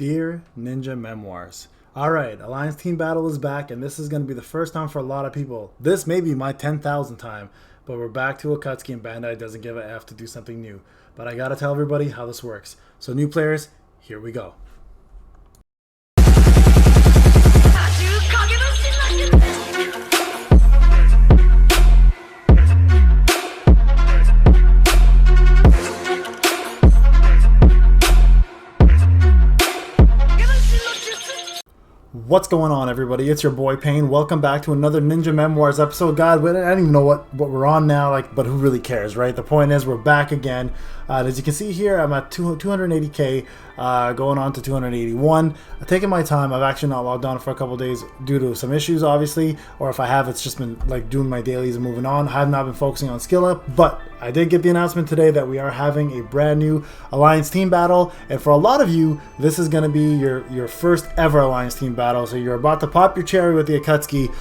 Dear Ninja Memoirs. Alright, Alliance Team Battle is back, and this is going to be the first time for a lot of people. This may be my 10,000th time, but we're back to Akatsuki, and Bandai doesn't give a F to do something new. But I gotta tell everybody how this works. So new players, here we go. What's going on, everybody? It's your boy Payne. Welcome back to another Ninja Memoirs episode. God, I don't even know what we're on now, but who really cares, right? The point is we're back again. As you can see here, I'm at 280k, going on to 281. I'm taking my time. I've actually not logged on for a couple days due to some issues, obviously, or if I have, it's just been like doing my dailies and moving on. I have not been focusing on skill up, but I did get the announcement today that we are having a brand new Alliance Team Battle, and for a lot of you, this is going to be your first ever Alliance Team Battle. So you're about to pop your cherry with the Akatsuki.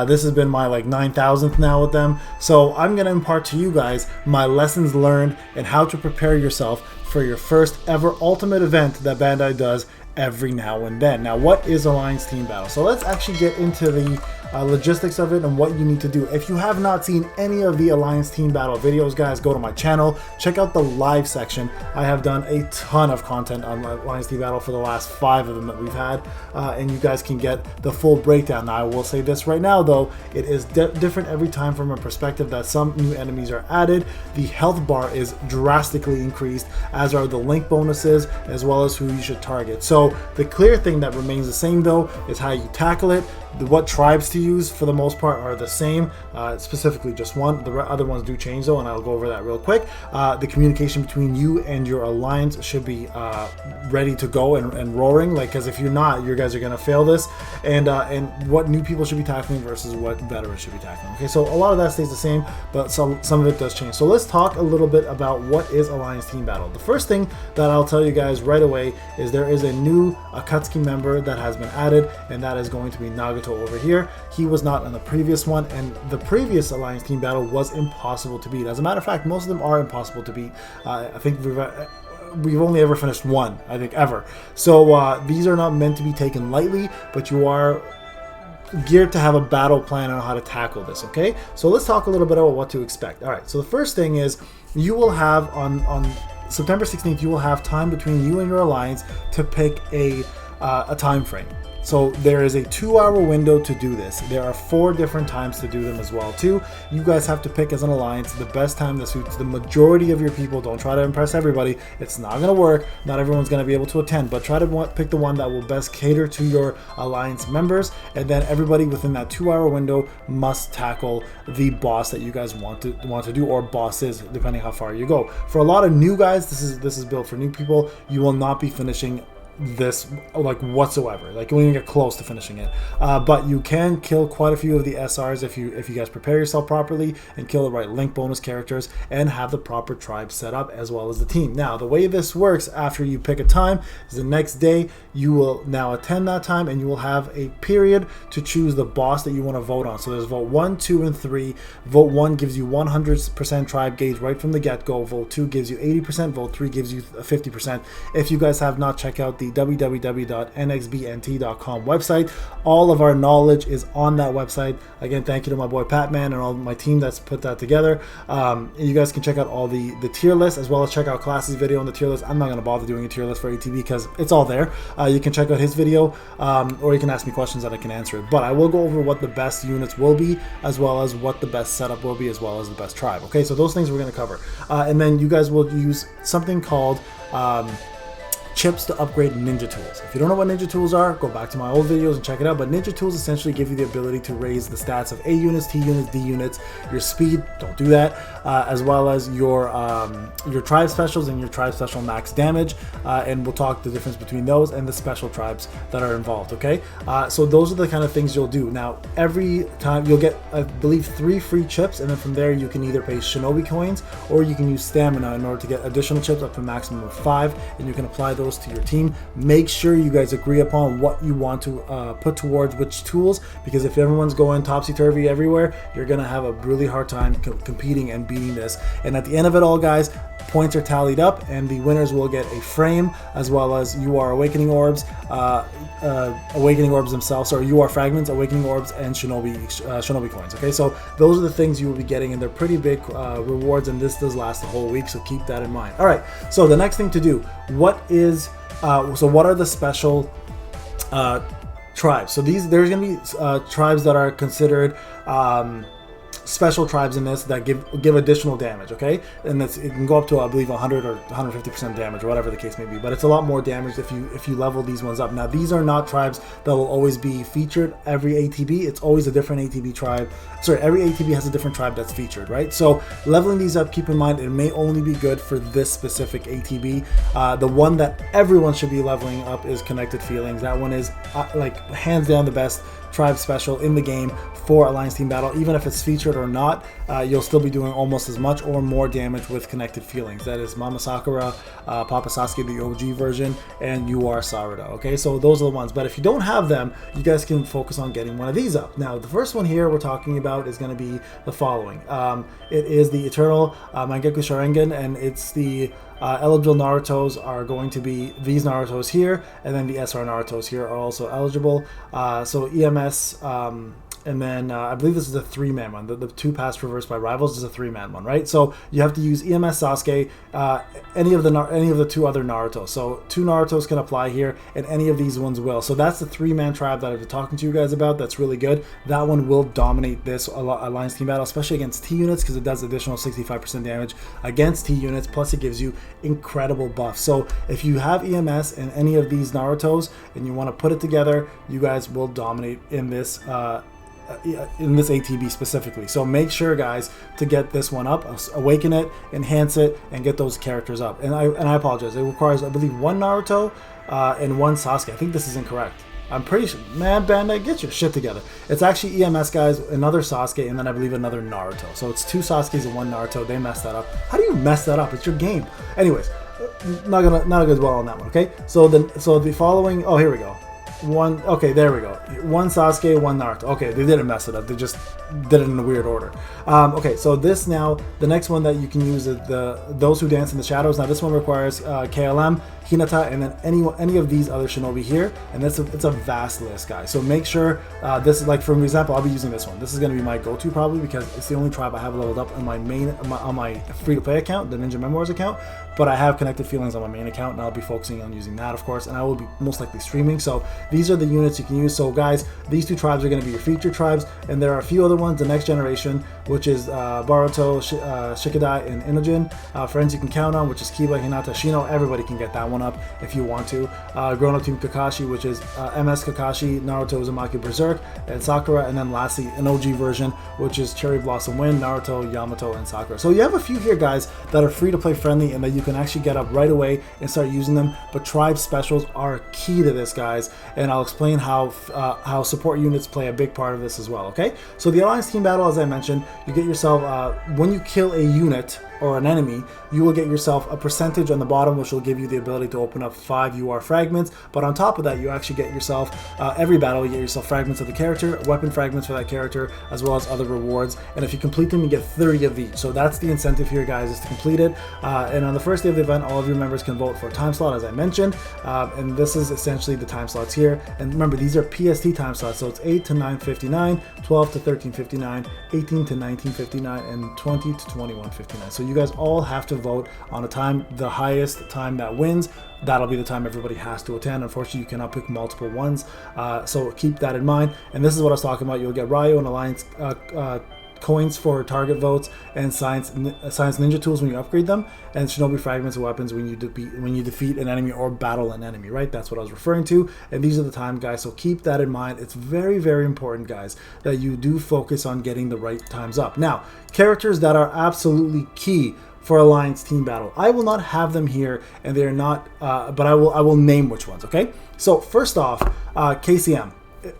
This has been my 9,000th now with them. So I'm going to impart to you guys my lessons learned and how to prepare yourself for your first ever ultimate event that Bandai does every now and then. Now, what is Alliance Team Battle? So let's actually get into the logistics of it and what you need to do. If you have not seen any of the Alliance Team Battle videos, guys, go to my channel, check out the live section. I have done a ton of content on Alliance Team Battle for the last 5 of them that we've had, and you guys can get the full breakdown. Now, I will say this right now, though, it is different every time from a perspective that some new enemies are added. The health bar is drastically increased, as are the link bonuses, as well as who you should target. So the clear thing that remains the same, though, is how you tackle it. What tribes to use for the most part are the same, specifically just one. The other ones do change though, and I'll go over that real quick. The communication between you and your alliance should be ready to go and roaring, because if you're not, you guys are going to fail this. And what new people should be tackling versus what veterans should be tackling. Okay, so a lot of that stays the same, but some of it does change. So let's talk a little bit about what is Alliance Team Battle. The first thing that I'll tell you guys right away is there is a new Akatsuki member that has been added, and that is going to be Naruto over here. He was not on the previous one, and the previous Alliance Team Battle was impossible to beat. As a matter of fact, most of them are impossible to beat. I think we've only ever finished one, I think, ever. So these are not meant to be taken lightly, but you are geared to have a battle plan on how to tackle this. Okay, so let's talk a little bit about what to expect. All right, so the first thing is you will have on September 16th, you will have time between you and your alliance to pick a time frame. So there is a 2-hour window to do this. There are 4 different times to do them as well too. You guys have to pick as an alliance the best time that suits the majority of your people. Don't try to impress everybody. It's not going to work. Not everyone's going to be able to attend, but try to pick the one that will best cater to your alliance members. And then everybody within that 2-hour window must tackle the boss that you guys want to do, or bosses, depending how far you go. For a lot of new guys, this is built for new people. You will not be finishing this whatsoever. You won't even get close to finishing it, but you can kill quite a few of the SRs if you guys prepare yourself properly and kill the right link bonus characters and have the proper tribe set up, as well as the team. Now, the way this works after you pick a time is the next day you will now attend that time, and you will have a period to choose the boss that you want to vote on. So there's vote 1, 2, and 3. Vote 1 gives you 100% tribe gauge right from the get-go. Vote 2 gives you 80%. Vote 3 gives you 50%. If you guys have not checked out the www.nxbnt.com website, all of our knowledge is on that website. Again, thank you to my boy Patman and all my team that's put that together. You guys can check out all the tier list, as well as check out Class's video on the tier list. I'm not going to bother doing a tier list for ATB because it's all there. You can check out his video, or you can ask me questions that I can answer it. But I will go over what the best units will be, as well as what the best setup will be, as well as the best tribe. Okay, so those things we're going to cover. And then you guys will use something called chips to upgrade ninja tools. If you don't know what ninja tools are, go back to my old videos and check it out. But ninja tools essentially give you the ability to raise the stats of A units, T units, D units, your speed, don't do that, as well as your tribe specials and your tribe special max damage, and we'll talk the difference between those and the special tribes that are involved. Okay, so those are the kind of things you'll do. Now, every time you'll get, I believe, 3 free chips, and then from there you can either pay shinobi coins or you can use stamina in order to get additional chips up to a maximum of 5, and you can apply those to your team. Make sure you guys agree upon what you want to put towards which tools, because if everyone's going topsy-turvy everywhere, you're gonna have a really hard time competing and beating this. And at the end of it all, guys, points are tallied up, and the winners will get a frame as well as UR Awakening Orbs, Awakening Orbs themselves, or UR Fragments, Awakening Orbs, and Shinobi Coins. Okay, so those are the things you will be getting, and they're pretty big rewards, and this does last the whole week, so keep that in mind. All right, so the next thing to do, what are the special tribes? So there's going to be tribes that are considered special tribes in this that give additional damage, okay? And it can go up to, I believe, 100 or 150% damage, or whatever the case may be. But it's a lot more damage if you level these ones up. Now, these are not tribes that will always be featured every ATB. It's always a different ATB tribe. Sorry, every ATB has a different tribe that's featured, right? So leveling these up, keep in mind, it may only be good for this specific ATB. The one that everyone should be leveling up is Connected Feelings. That one is like hands down the best tribe special in the game for Alliance Team Battle. Even if it's featured or not, you'll still be doing almost as much or more damage with Connected Feelings. That is Mama Sakura, Papa Sasuke, the OG version, and UR Sarada. Okay, so those are the ones. But if you don't have them, you guys can focus on getting one of these up. Now, the first one here we're talking about is going to be the following. It is the Eternal Mangekyou Sharingan, and it's the eligible Narutos are going to be these Narutos here, and then the SR Narutos here are also eligible. So EMS, and then I believe this is a 3-man one. The 2 past reversed by rivals is a 3-man one, right? So you have to use EMS Sasuke, any of the 2 other Narutos. So 2 Narutos can apply here, and any of these ones will. So that's the 3-man tribe that I've been talking to you guys about. That's really good. That one will dominate this Alliance Team Battle, especially against T units, because it does additional 65% damage against T units. Plus, it gives you incredible buffs. So if you have EMS and any of these Narutos and you want to put it together, you guys will dominate in this ATB specifically. So make sure, guys, to get this one up, awaken it, enhance it, and get those characters up. And I apologize, it requires, I believe, 1 Naruto and 1 Sasuke. I think this is incorrect. I'm pretty sure. Man, Bandai, get your shit together. It's actually EMS, guys, another Sasuke, and then I believe another Naruto. So it's 2 Sasukes and 1 Naruto. They messed that up. How do you mess that up? It's your game. Anyways, not gonna dwell on that one. Okay. So the following. Oh, here we go. Okay, there we go. 1 Sasuke, 1 Naruto. Okay, they didn't mess it up. They just did it in a weird order. Okay, so this now, the next one that you can use is those who dance in the shadows. Now this one requires KLM, Hinata, and then any of these other shinobi here, and it's a vast list, guys. So make sure this is, like, for example, I'll be using this one. This is going to be my go-to probably because it's the only tribe I have leveled up on my main on my free-to-play account, the Ninja Memoirs account. But I have Connected Feelings on my main account, and I'll be focusing on using that, of course, and I will be most likely streaming. So these are the units you can use. So guys, these 2 tribes are going to be your featured tribes, and there are a few other ones. The next generation, which is Boruto, Shikadai, and Inojin. Friends you can count on, which is Kiba, Hinata, Shino. Everybody can get that one up if you want to. Grown-up Team Kakashi, which is MS Kakashi, Naruto Uzumaki Berserk, and Sakura. And then lastly, an OG version, which is Cherry Blossom Wind, Naruto, Yamato, and Sakura. So you have a few here, guys, that are free-to-play friendly and that you can actually get up right away and start using them. But tribe specials are key to this, guys, and I'll explain how support units play a big part of this as well. Okay, so the Alliance Team Battle, as I mentioned, you get yourself when you kill a unit or an enemy, you will get yourself a percentage on the bottom, which will give you the ability to open up 5 UR fragments. But on top of that, you actually get yourself every battle, you get yourself fragments of the character, weapon fragments for that character, as well as other rewards. And if you complete them, you get 30 of each. So that's the incentive here, guys, is to complete it. And on the first day of the event, all of your members can vote for a time slot, as I mentioned. And this is essentially the time slots here. And remember, these are PST time slots, so it's 8 to 9:59, 12 to 13:59, 18 to 19:59, and 20 to 21:59. So you guys all have to vote on a time. The highest time that wins, that'll be the time everybody has to attend. Unfortunately, you cannot pick multiple ones, so keep that in mind. And this is what I was talking about. You'll get Ryo and Alliance coins for target votes, and science ninja tools when you upgrade them, and shinobi fragments and weapons when you defeat an enemy or battle an enemy, right? That's what I was referring to. And these are the time, guys, so keep that in mind. It's very, very important, guys, that you do focus on getting the right times up. Now, characters that are absolutely key for Alliance Team Battle, I will not have them here, and they're not but I will name which ones. Okay, so first off, KCM,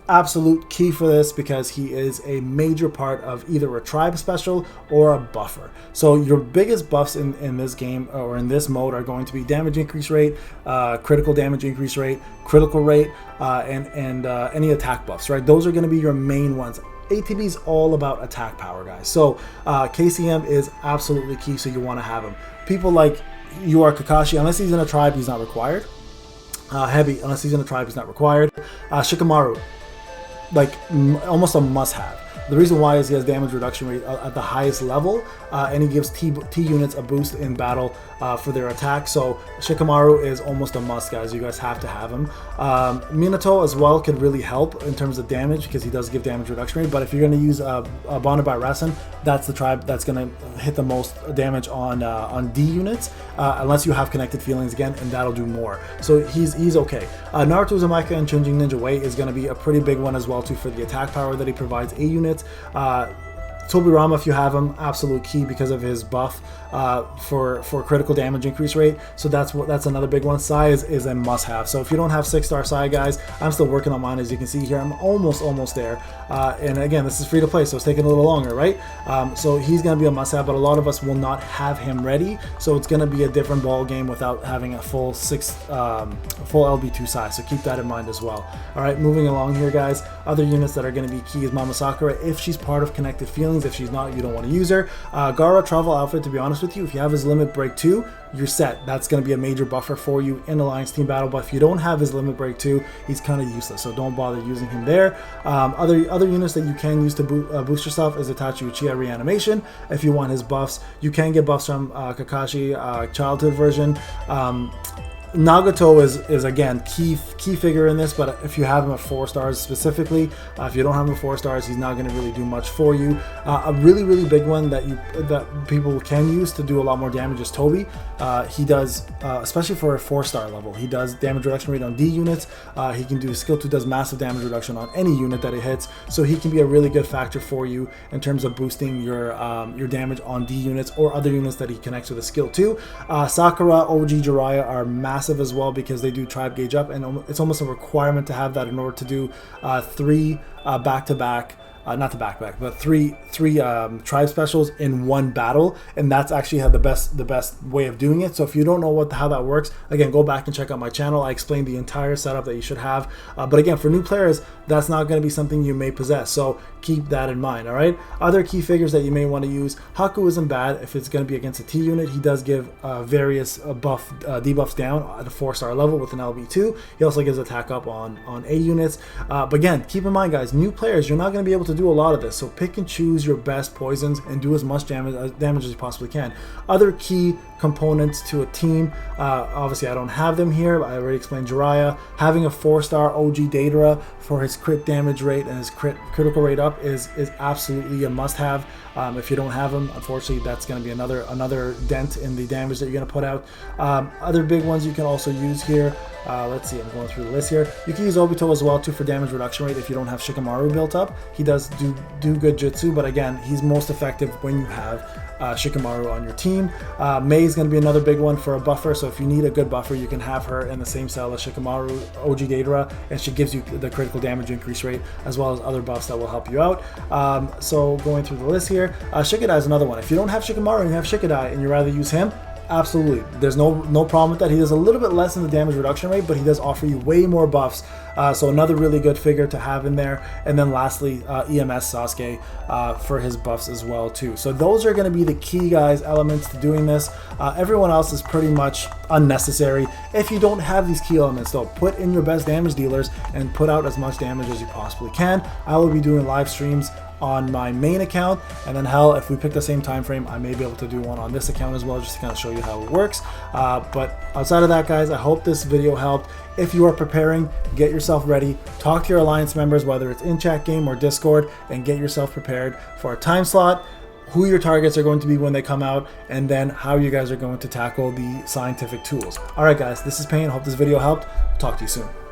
absolute key for this because he is a major part of either a tribe special or a buffer. So your biggest buffs in this game or in this mode are going to be damage increase rate, critical damage increase rate, critical rate, and any attack buffs, right? Those are going to be your main ones. ATB is all about attack power, guys. So KCM is absolutely key, so you want to have him. People like you are Kakashi, unless he's in a tribe, he's not required. Heavy, unless he's in a tribe, he's not required. Shikamaru, like almost a must-have. The reason why is he has damage reduction rate at the highest level, and he gives T units a boost in battle for their attack. So Shikamaru is almost a must, guys. You guys have to have him. Minato as well could really help in terms of damage because he does give damage reduction rate. But if you're going to use Bonded by Rasen, that's the tribe that's going to hit the most damage on D units, unless you have Connected Feelings again, and that'll do more. So he's okay. Naruto Uzumaki and Changing Ninja Way is going to be a pretty big one as well too for the attack power that he provides A units. Tobirama, if you have him, absolute key because of his buff for critical damage increase rate. So that's another big one. Sai is a must-have. So if you don't have 6-star Sai, guys, I'm still working on mine. As you can see here, I'm almost there. And again, this is free to play, so it's taking a little longer, right? So he's going to be a must-have, but a lot of us will not have him ready. So it's going to be a different ball game without having a full LB2 Sai. So keep that in mind as well. All right, moving along here, guys. Other units that are going to be key is Mama Sakura if she's part of Connected Feelings. If she's not, you don't want to use her. Gaara travel outfit, to be honest with you, if you have his limit break 2, you're set. That's going to be a major buffer for you in Alliance Team Battle. But if you don't have his limit break 2, he's kind of useless, so don't bother using him there. Other units that you can use to boost yourself is Itachi Uchiha Reanimation. If you want his buffs, you can get buffs from Kakashi childhood version. Nagato is again key figure in this, but if you have him at 4 stars specifically, if you don't have him at 4 stars, he's not going to really do much for you. A really big one that people can use to do a lot more damage is Toby. He does, especially for a 4-star level, he does damage reduction rate on D units. He can do skill 2, does massive damage reduction on any unit that it hits, so he can be a really good factor for you in terms of boosting your damage on D units or other units that he connects with a skill 2. Sakura, OG, Jiraiya are massive as well because they do tribe gauge up, and it's almost a requirement to have that in order to do 3 back-to-back, not the back-to-back, but three tribe specials in one battle, and that's actually the best way of doing it. So if you don't know how that works, again, go back and check out my channel. I explained the entire setup that you should have, but again, for new players, that's not going to be something you may possess, so keep that in mind. All right, other key figures that you may want to use, Haku isn't bad if it's going to be against a T unit. He does give various debuffs down at a 4-star level with an LB2. He also gives attack up on A units, but again, keep in mind, guys, new players, you're not going to be able to do a lot of this, so pick and choose your best poisons and do as much damage as you possibly can. Other key components to a team, obviously I don't have them here, but I already explained Jiraiya. Having a 4-star OG Deidara for his crit damage rate and his critical rate up is absolutely a must-have. If you don't have him, unfortunately, that's going to be another dent in the damage that you're going to put out. Other big ones you can also use here. Let's see, I'm going through the list here. You can use Obito as well too for damage reduction rate if you don't have Shikamaru built up. He does do good jutsu, but again, he's most effective when you have Shikamaru on your team. Mei is going to be another big one for a buffer, so if you need a good buffer, you can have her in the same cell as Shikamaru, OG Deidara, and she gives you the critical damage increase rate as well as other buffs that will help you out. So going through the list here, Shikadai is another one. If you don't have Shikamaru and you have Shikadai and you'd rather use him, absolutely, there's no problem with that. He does a little bit less in the damage reduction rate, but he does offer you way more buffs, so another really good figure to have in there. And then lastly, EMS Sasuke for his buffs as well too. So those are going to be the key, guys, elements to doing this. Everyone else is pretty much unnecessary. If you don't have these key elements though, put in your best damage dealers and put out as much damage as you possibly can. I will be doing live streams on my main account, and then hell, if we pick the same time frame, I may be able to do one on this account as well, just to kind of show you how it works. But outside of that, guys, I hope this video helped. If you are preparing, get yourself ready, talk to your alliance members, whether it's in chat game or Discord, and get yourself prepared for a time slot, who your targets are going to be when they come out, and then how you guys are going to tackle the scientific tools. All right, guys, this is Payne. Hope this video helped. Talk to you soon.